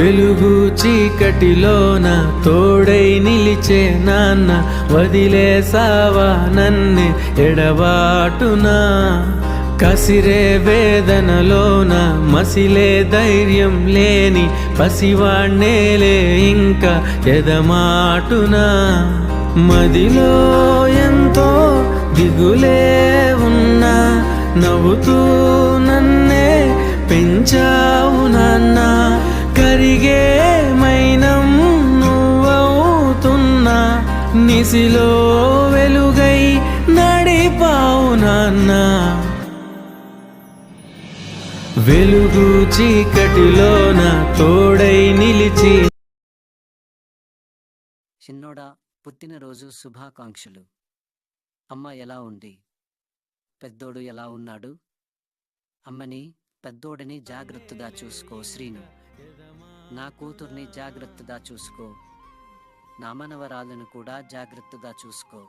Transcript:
వెలుగు చీకటిలోన తోడై నిలిచే నాన్న, వదిలేసావా నన్నే ఎడబాటునా. కసిరే వేదనలోన మసిలే ధైర్యం లేని పసివాణ్ణేలే ఇంకా ఎదమాటునా. మదిలో ఎంతో దిగులే ఉన్నా, నవ్వుతూ నన్నే పెంచావు నాన్న. కరిగే మైనం నువ్వవుతున్నా, నిసిలో వెలుగై నడిపావు నాన్న. వెలుగు చీకటిలోన తోడై నిలిచి. చిన్నోడా, పుట్టినరోజు శుభాకాంక్షలు. అమ్మ ఎలా ఉంది? పెద్దోడు ఎలా ఉన్నాడు? అమ్మని పెద్దోడిని జాగ్రత్తగా చూసుకో శ్రీను. నా కూతుర్ని జాగ్రత్తగా చూసుకో. నా మనవరాలను కూడా జాగ్రత్తగా చూసుకో.